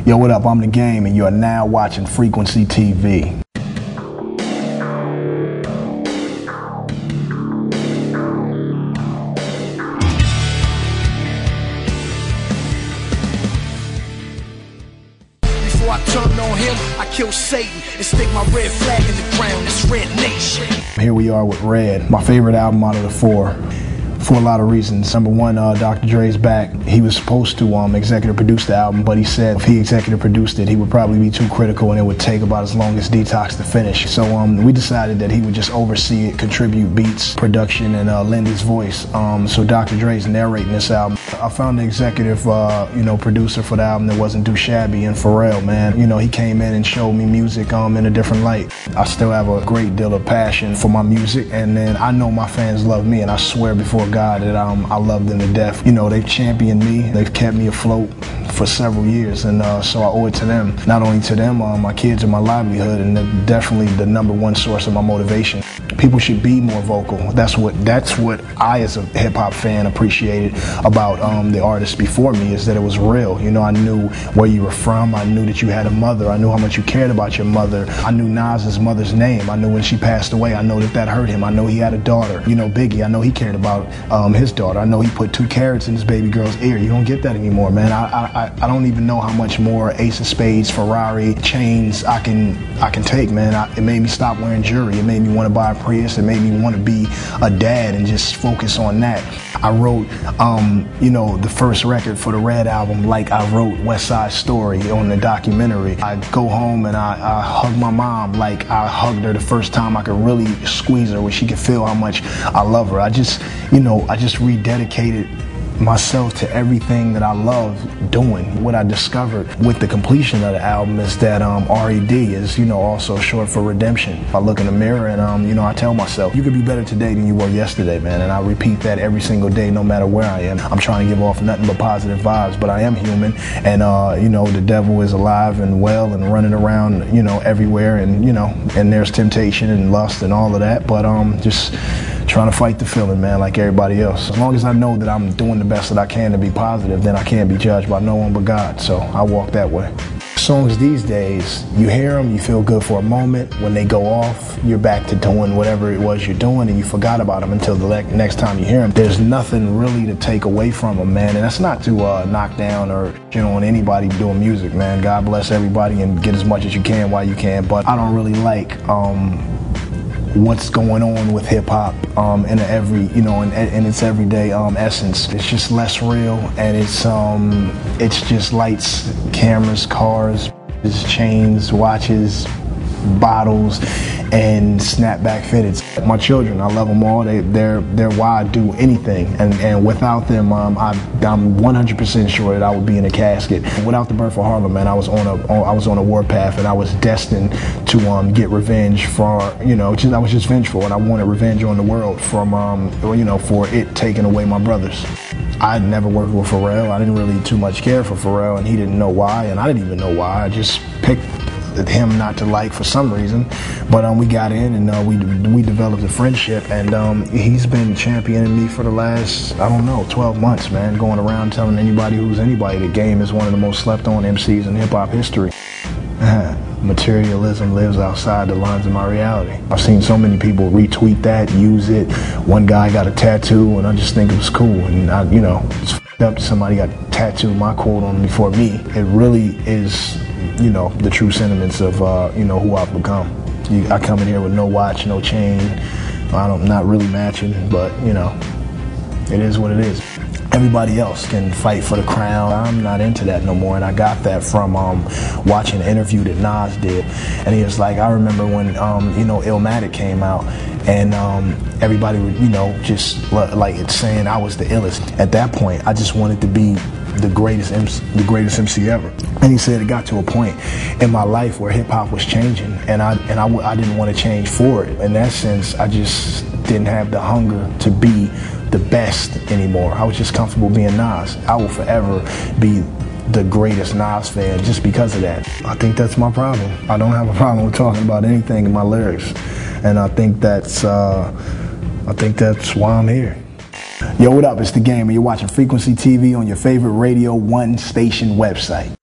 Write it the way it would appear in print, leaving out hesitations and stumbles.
Yo, what up? I'm The Game, and you are now watching Frequency TV. Before I turned on him, I killed Satan and stick my red flag in the ground. It's Red Nation. Here we are with Red, my favorite album out of the four. For a lot of reasons. Number one, Dr. Dre's back. He was supposed to executive produce the album, but he said if he executive produced it, he would probably be too critical and it would take about as long as Detox to finish. So we decided that he would just oversee it, contribute beats, production, and lend his voice. So Dr. Dre's narrating this album. I found the executive, producer for the album that wasn't too shabby, and Pharrell, man. He came in and showed me music in a different light. I still have a great deal of passion for my music, and then I know my fans love me, and I swear before God that I love them to death. They've championed me. They've kept me afloat for several years, and so I owe it to them. Not only to them, my kids are my livelihood, and they're definitely the number one source of my motivation. People should be more vocal. That's what I, as a hip hop fan, appreciated about the artists before me, is that it was real. I knew where you were from. I knew that you had a mother. I knew how much you cared about your mother. I knew Nas's mother's name. I knew when she passed away. I know that hurt him. I know he had a daughter. Biggie, I know he cared about his daughter. I know he put 2 carrots in his baby girl's ear. You don't get that anymore, man. I don't even know how much more Ace of Spades, Ferrari, chains I can take, man. It made me stop wearing jewelry. It made me want to buy a Prius. It made me want to be a dad and just focus on that. I wrote, the first record for the Red album like I wrote West Side Story on the documentary. I go home and I hug my mom like I hugged her the first time I could really squeeze her, where she could feel how much I love her. I just rededicated myself to everything that I love doing. What I discovered with the completion of the album is that RED is, also short for redemption. I look in the mirror and, I tell myself, you could be better today than you were yesterday, man. And I repeat that every single day, no matter where I am. I'm trying to give off nothing but positive vibes, but I am human. And, the devil is alive and well and running around, everywhere. And, and there's temptation and lust and all of that. But just trying to fight the feeling, man, like everybody else. As long as I know that I'm doing the best that I can to be positive, then I can't be judged by no one but God. So I walk that way. Songs these days, you hear them, you feel good for a moment. When they go off, you're back to doing whatever it was you're doing, and you forgot about them until the next time you hear them. There's nothing really to take away from them, man. And that's not to knock down or on anybody doing music, man. God bless everybody and get as much as you can while you can. But I don't really like what's going on with hip hop in its everyday essence. It's just less real, and it's just lights, cameras, cars, it's chains, watches, bottles, and snapback fitteds. My children, I love them all. They're why I do anything, and without them, I'm 100% sure that I would be in a casket. Without the birth of Harlem, man, I was on a warpath, and I was destined to get revenge for I was just vengeful, and I wanted revenge on the world from for it taking away my brothers. I'd never worked with Pharrell. I didn't really too much care for Pharrell, and he didn't know why, and I didn't even know why. I just picked him not to like for some reason, but we got in and we developed a friendship, and he's been championing me for the last 12 months, man, going around telling anybody who's anybody the Game is one of the most slept on MCs in hip-hop history. Materialism lives outside the lines of my reality. I've seen so many people retweet that, use it. One guy got a tattoo, and I just think it was cool, and it's f***ed up. Somebody got tattooed my quote on before me. It really is the true sentiments of who I've become. I come in here with no watch, no chain. Not really matching, but it is what it is. Everybody else can fight for the crown. I'm not into that no more, and I got that from watching an interview that Nas did, and he was like, I remember when Illmatic came out, and everybody would just like it's saying I was the illest. At that point, I just wanted to be the greatest MC ever. And he said it got to a point in my life where hip hop was changing, and I didn't want to change for it. In that sense, I just didn't have the hunger to be the best anymore. I was just comfortable being Nas. I will forever be the greatest Nas fan just because of that. I think that's my problem. I don't have a problem with talking about anything in my lyrics, and I think that's why I'm here. Yo, what up? It's The Game, and you're watching Frequency TV on your favorite Radio 1 station website.